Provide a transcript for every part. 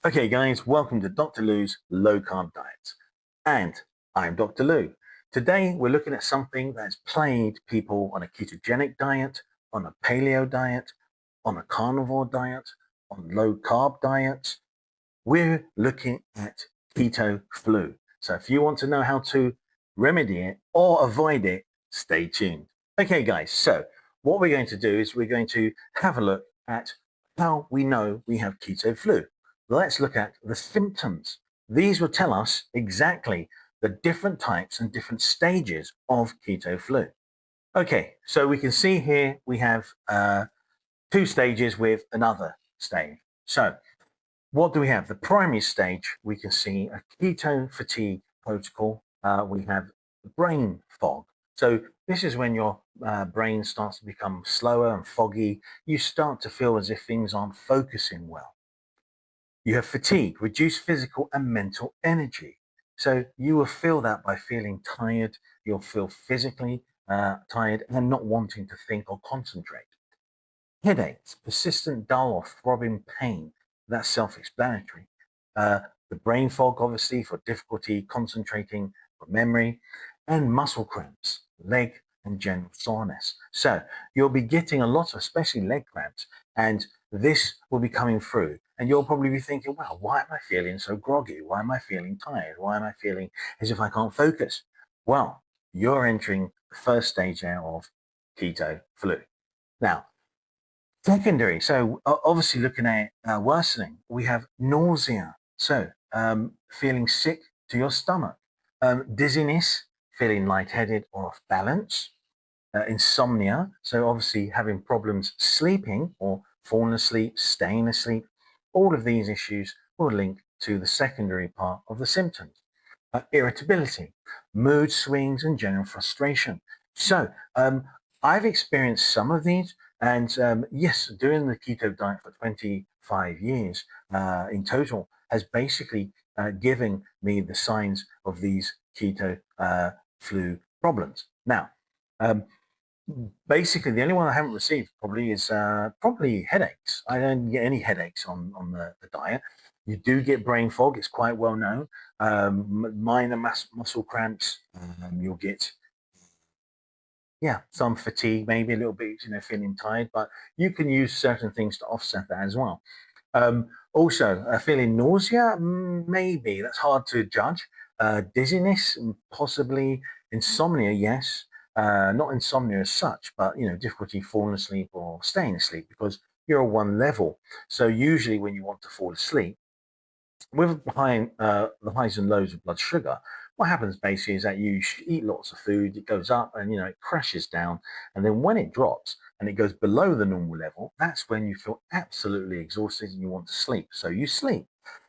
Okay, guys, welcome to Dr. Lou's Low Carb Diet. And I'm Dr. Lou. Today, we're looking at something that's plagued people on a ketogenic diet, on a paleo diet, on a carnivore diet, on low carb diets. We're looking at keto flu. So if you want to know how to remedy it or avoid it, stay tuned. Okay, guys, so what we're going to do is we're going to have a look at how we know we have keto flu. Let's look at the symptoms. These will tell us exactly the different types and different stages of keto flu. Okay, so we can see here we have two stages with another stage. So what do we have? The primary stage, we can see a keto fatigue protocol. We have brain fog. So this is when your brain starts to become slower and foggy. You start to feel as if things aren't focusing well. You have fatigue, reduced physical and mental energy. So you will feel that by feeling tired. You'll feel physically tired and not wanting to think or concentrate. Headaches, persistent dull or throbbing pain. That's self-explanatory. The brain fog, obviously, for difficulty concentrating, for memory, and muscle cramps, leg and general soreness. So you'll be getting a lot of, especially leg cramps, and this will be coming through. And you'll probably be thinking, wow, why am I feeling so groggy? Why am I feeling tired? Why am I feeling as if I can't focus? Well, you're entering the first stage now of keto flu. Now, secondary, so obviously looking at worsening, we have nausea. So feeling sick to your stomach, dizziness, feeling lightheaded or off balance, insomnia. So obviously having problems sleeping or falling asleep, staying asleep. All of these issues will link to the secondary part of the symptoms. Irritability, mood swings, and general frustration. So I've experienced some of these, and yes, doing the keto diet for 25 years in total has basically given me the signs of these keto flu problems. Now, basically, the only one I haven't received probably is probably headaches. I don't get any headaches on the diet. You do get brain fog; it's quite well known. Minor muscle cramps. You'll get some fatigue, maybe a little bit, feeling tired. But you can use certain things to offset that as well. Also, feeling nausea, maybe that's hard to judge. Dizziness, possibly. Insomnia, yes. Not insomnia as such, but difficulty falling asleep or staying asleep because you're at one level. So usually, when you want to fall asleep, with the highs and lows of blood sugar, what happens basically is that you eat lots of food, it goes up and it crashes down, and then when it drops and it goes below the normal level, that's when you feel absolutely exhausted and you want to sleep. So you sleep.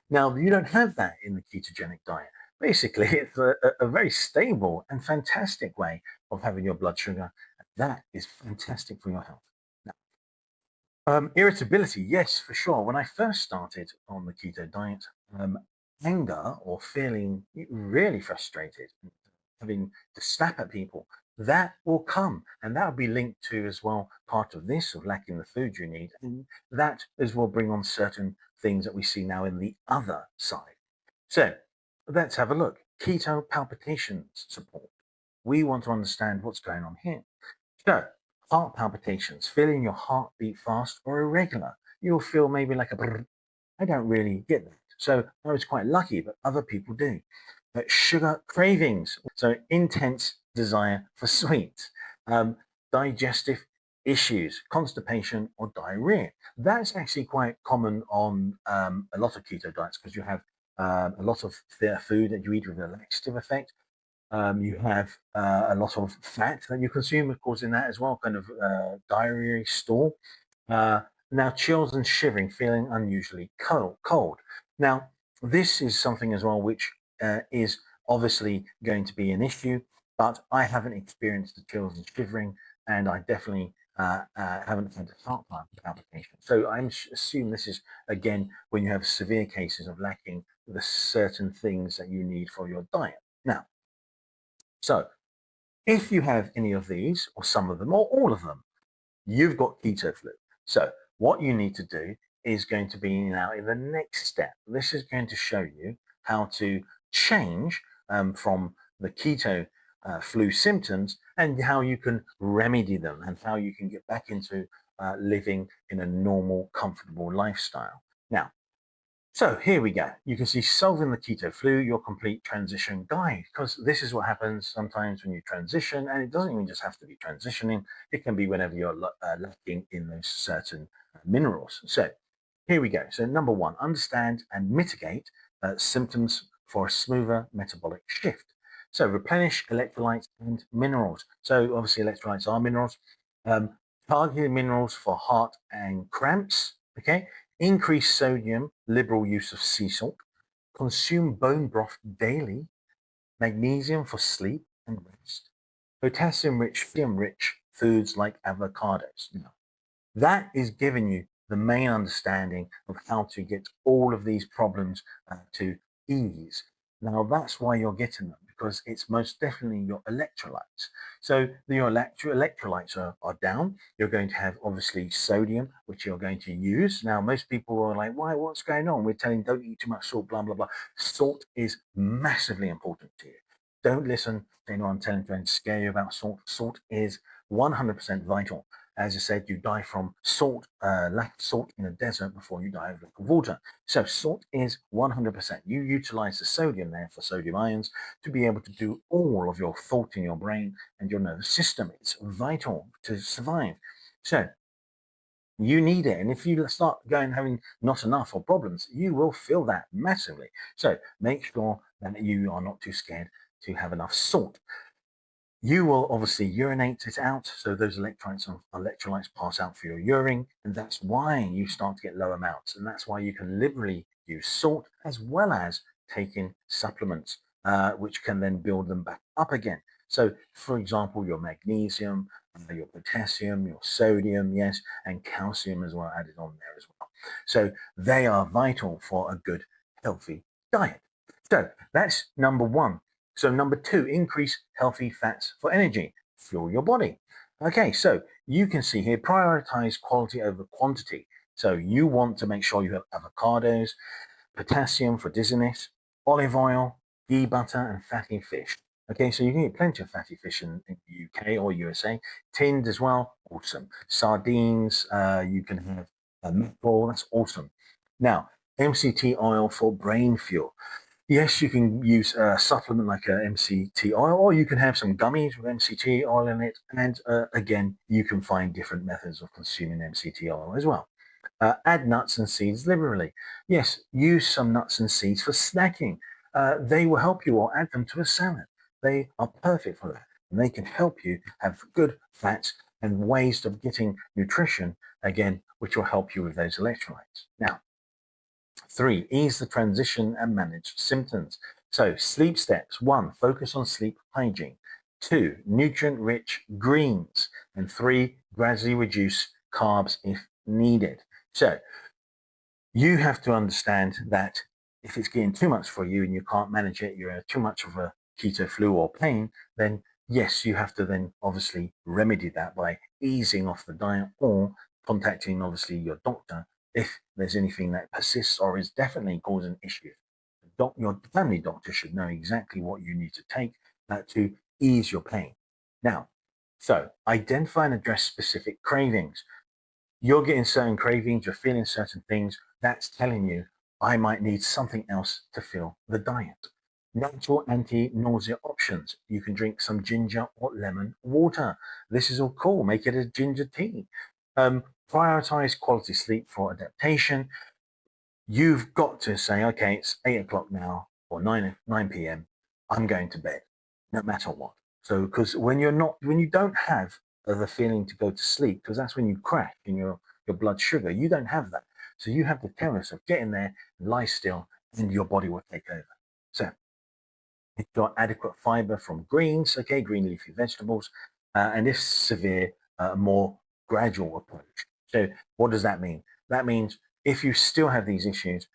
Now you don't have that in the ketogenic diet. Basically, it's a very stable and fantastic way of having your blood sugar. That is fantastic for your health. Irritability, yes, for sure. When I first started on the keto diet, anger or feeling really frustrated, having to snap at people, that will come. And that will be linked to as well part of this, of lacking the food you need. And that as well bring on certain things that we see now in the other side. So let's have a look. Keto palpitations support. We want to understand what's going on here. So heart palpitations, feeling your heart beat fast or irregular. You'll feel maybe like a brrr. I don't really get that. So I was quite lucky, but other people do. Sugar cravings, so intense desire for sweets. Digestive issues, constipation or diarrhea. That's actually quite common on a lot of keto diets because you have a lot of food that you eat with a laxative effect. You have a lot of fat that you consume, of course, in that as well, kind of diarrhea stall. Now, chills and shivering, feeling unusually cold. Now, this is something as well which is obviously going to be an issue, but I haven't experienced the chills and shivering, and I definitely haven't had a heart palpitation. So I assume this is, again, when you have severe cases of lacking the certain things that you need for your diet. Now, so if you have any of these, or some of them, or all of them, you've got keto flu. So what you need to do is going to be now in the next step. This is going to show you how to change from the keto flu symptoms and how you can remedy them and how you can get back into living in a normal, comfortable lifestyle. Now, so here we go. You can see solving the keto flu, your complete transition guide, because this is what happens sometimes when you transition, and it doesn't even just have to be transitioning. It can be whenever you're lacking in those certain minerals. So here we go. So number one, understand and mitigate symptoms for a smoother metabolic shift. So replenish electrolytes and minerals. So obviously electrolytes are minerals. Targeted minerals for heart and cramps. Okay. Increase sodium, liberal use of sea salt. Consume bone broth daily. Magnesium for sleep and rest. Potassium-rich, rich foods like avocados. Now, that is giving you the main understanding of how to get all of these problems to ease. Now, that's why you're getting them, because it's most definitely your electrolytes. So your electrolytes are down. You're going to have obviously sodium, which you're going to use. Now, most people are like, why, what's going on? We're telling don't eat too much salt, blah, blah, blah. Salt is massively important to you. Don't listen to anyone trying to scare you about salt. Salt is 100% vital. As I said, you die from salt, lack of salt in a desert before you die of lack of water. So salt is 100%. You utilize the sodium there for sodium ions to be able to do all of your thought in your brain and your nervous system. It's vital to survive. So you need it. And if you start going having not enough or problems, you will feel that massively. So make sure that you are not too scared to have enough salt. You will obviously urinate it out, so those electrolytes pass out for your urine, and that's why you start to get low amounts, and that's why you can liberally use salt as well as taking supplements, which can then build them back up again. So, for example, your magnesium, your potassium, your sodium, yes, and calcium as well added on there as well. So they are vital for a good, healthy diet. So that's number one. So number two, increase healthy fats for energy, fuel your body. Okay, so you can see here, prioritize quality over quantity. So you want to make sure you have avocados, potassium for dizziness, olive oil, ghee butter, and fatty fish. Okay, so you can get plenty of fatty fish in the UK or USA. Tinned as well, awesome. Sardines, you can have mackerel, that's awesome. Now, MCT oil for brain fuel. Yes, you can use a supplement like a MCT oil, or you can have some gummies with MCT oil in it. And again, you can find different methods of consuming MCT oil as well. Add nuts and seeds liberally. Yes, use some nuts and seeds for snacking. They will help you, or add them to a salad. They are perfect for that. And they can help you have good fats and ways of getting nutrition, again, which will help you with those electrolytes. Now, three, ease the transition and manage symptoms. So sleep steps. One, focus on sleep hygiene. Two, nutrient-rich greens. And three, gradually reduce carbs if needed. So you have to understand that if it's getting too much for you and you can't manage it, you're too much of a keto flu or pain, then yes, you have to then obviously remedy that by easing off the diet or contacting obviously your doctor if there's anything that persists or is definitely causing issues. Your family doctor should know exactly what you need to take to ease your pain. Now, so identify and address specific cravings. You're getting certain cravings, you're feeling certain things, that's telling you, I might need something else to fill the diet. Natural anti-nausea options. You can drink some ginger or lemon water. This is all cool. Make it a ginger tea. Prioritize quality sleep for adaptation. You've got to say, okay, it's 8 o'clock now or 9 p.m. I'm going to bed, no matter what. So, because when you don't have the feeling to go to sleep, because that's when you crash in your blood sugar, you don't have that. So you have to tell yourself, get in there, lie still, and your body will take over. So you've got adequate fiber from greens, okay, green leafy vegetables, and if severe, a more gradual approach. So what does that mean? That means if you still have these issues,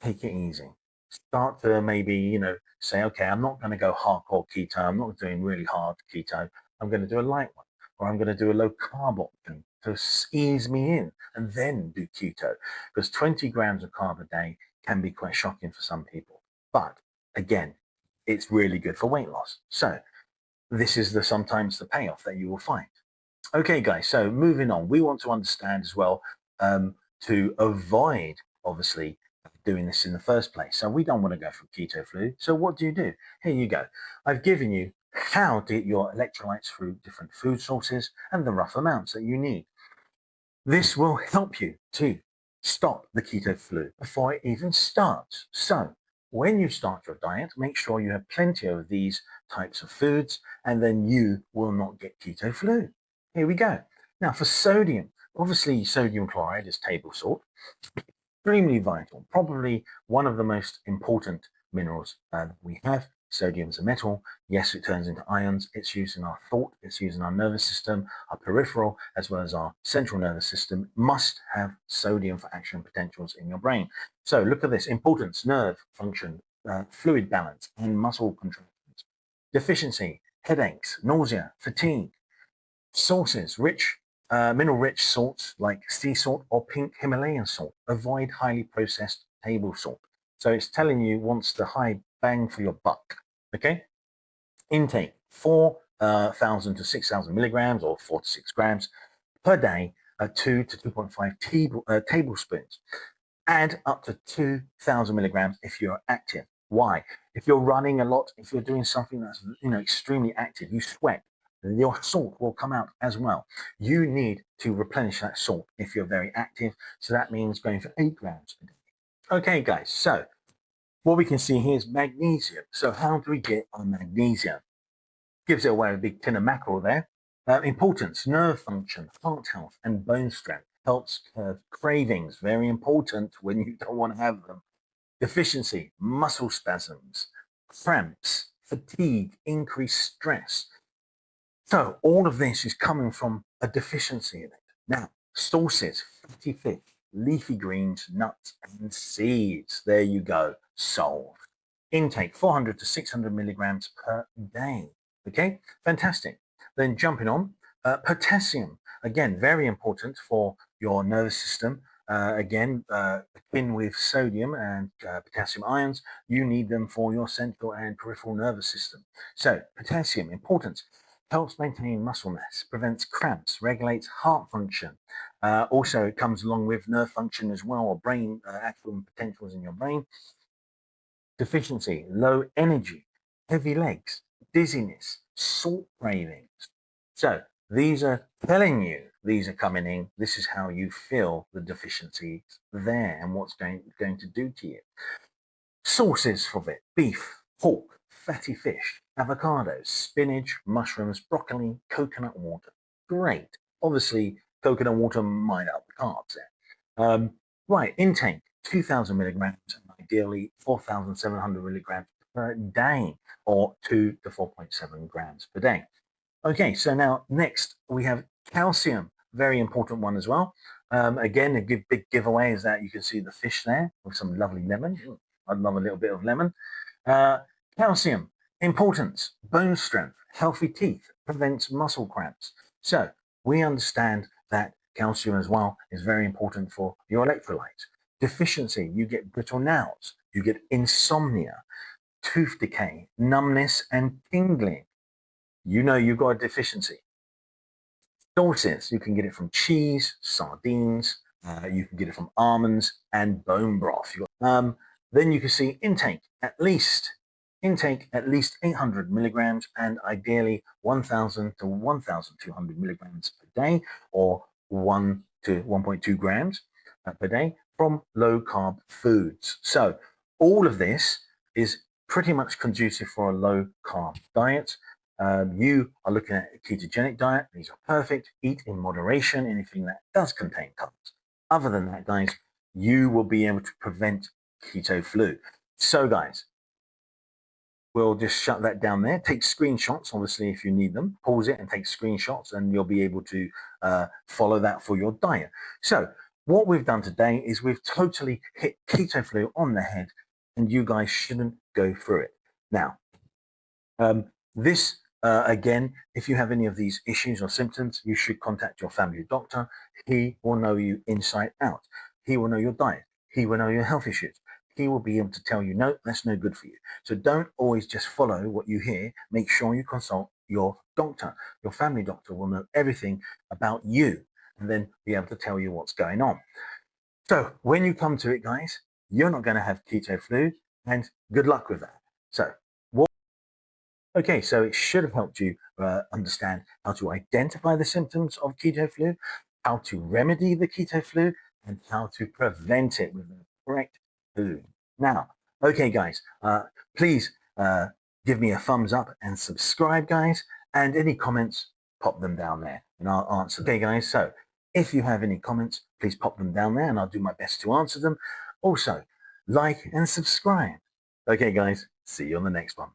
take it easy. Start to maybe, say, okay, I'm not going to go hardcore keto. I'm not doing really hard keto. I'm going to do a light one, or I'm going to do a low carb option. to ease me in and then do keto, because 20 grams of carb a day can be quite shocking for some people. But again, it's really good for weight loss. So this is sometimes the payoff that you will find. Okay, guys, so moving on, we want to understand as well, to avoid, obviously, doing this in the first place. So we don't want to go for keto flu. So what do? Here you go. I've given you how to get your electrolytes through different food sources and the rough amounts that you need. This will help you to stop the keto flu before it even starts. So when you start your diet, make sure you have plenty of these types of foods, and then you will not get keto flu. Here we go. Now for sodium, obviously sodium chloride is table salt, extremely vital, probably one of the most important minerals that we have. Sodium is a metal. Yes, it turns into ions. It's used in our thought. It's used in our nervous system. Our peripheral, as well as our central nervous system, must have sodium for action potentials in your brain. So look at this: importance, nerve function, fluid balance, and muscle contractions. Deficiency, headaches, nausea, fatigue. Sources: mineral-rich salts like sea salt or pink Himalayan salt. Avoid highly processed table salt. So it's telling you wants the high bang for your buck. Okay. Intake: 4,000 to 6,000 milligrams, or 4 to 6 grams per day. 2 to 2.5 tablespoons. Add up to 2,000 milligrams if you're active. Why? If you're running a lot, if you're doing something that's extremely active, you sweat, your salt will come out as well. You need to replenish that salt if you're very active. So that means going for 8 grams a day. Okay, guys, so what we can see here is magnesium. So how do we get our magnesium? Gives it away a big tin of mackerel there. Importance: nerve function, heart health, and bone strength. Helps curb cravings, very important when you don't want to have them. Deficiency: muscle spasms, cramps, fatigue, increased stress. So all of this is coming from a deficiency in it. Now, sources: fatty fish, leafy greens, nuts, and seeds. There you go, solved. Intake: 400 to 600 milligrams per day. Okay, fantastic. Then jumping on, potassium. Again, very important for your nervous system. Again, akin with sodium and potassium ions, you need them for your central and peripheral nervous system. So potassium, importance: helps maintain muscle mass, prevents cramps, regulates heart function. Also, it comes along with nerve function as well, or brain actual potentials in your brain. Deficiency: low energy, heavy legs, dizziness, salt cravings. So these are telling you, these are coming in. This is how you feel the deficiencies there and what's going to do to you. Sources for it: beef, pork, fatty fish, avocados, spinach, mushrooms, broccoli, coconut water. Great. Obviously, coconut water mine up the carbs there. Right, intake: 2,000 milligrams and ideally 4,700 milligrams per day, or 2 to 4.7 grams per day. Okay, so now next we have calcium, very important one as well. Again, a big giveaway is that you can see the fish there with some lovely lemon. I'd love a little bit of lemon. Calcium, importance: bone strength, healthy teeth, prevents muscle cramps. So we understand that calcium as well is very important for your electrolytes. Deficiency: you get brittle nails, you get insomnia, tooth decay, numbness, and tingling. You've got a deficiency. Sources: you can get it from cheese, sardines, you can get it from almonds and bone broth. Then you can see intake at least 800 milligrams and ideally 1,000 to 1,200 milligrams per day, or 1 to 1.2 grams per day from low carb foods. So all of this is pretty much conducive for a low carb diet. You are looking at a ketogenic diet. These are perfect. Eat in moderation, anything that does contain carbs. Other than that, guys, you will be able to prevent keto flu. So guys, we'll just shut that down there. Take screenshots, obviously, if you need them. Pause it and take screenshots, and you'll be able to follow that for your diet. So what we've done today is we've totally hit keto flu on the head, and you guys shouldn't go through it. Now, this Again, if you have any of these issues or symptoms, you should contact your family doctor. He will know you inside out. He will know your diet. He will know your health issues. He will be able to tell you, no, that's no good for you. So don't always just follow what you hear. Make sure you consult your doctor. Your family doctor will know everything about you and then be able to tell you what's going on. So when you come to it, guys, you're not going to have keto flu, and good luck with that. So okay, so it should have helped you understand how to identify the symptoms of keto flu, how to remedy the keto flu, and how to prevent it with the correct food. Now, okay, guys, please give me a thumbs up and subscribe, guys, and any comments, pop them down there and I'll answer. Okay, guys, so if you have any comments, please pop them down there and I'll do my best to answer them. Also, like and subscribe. Okay, guys, see you on the next one.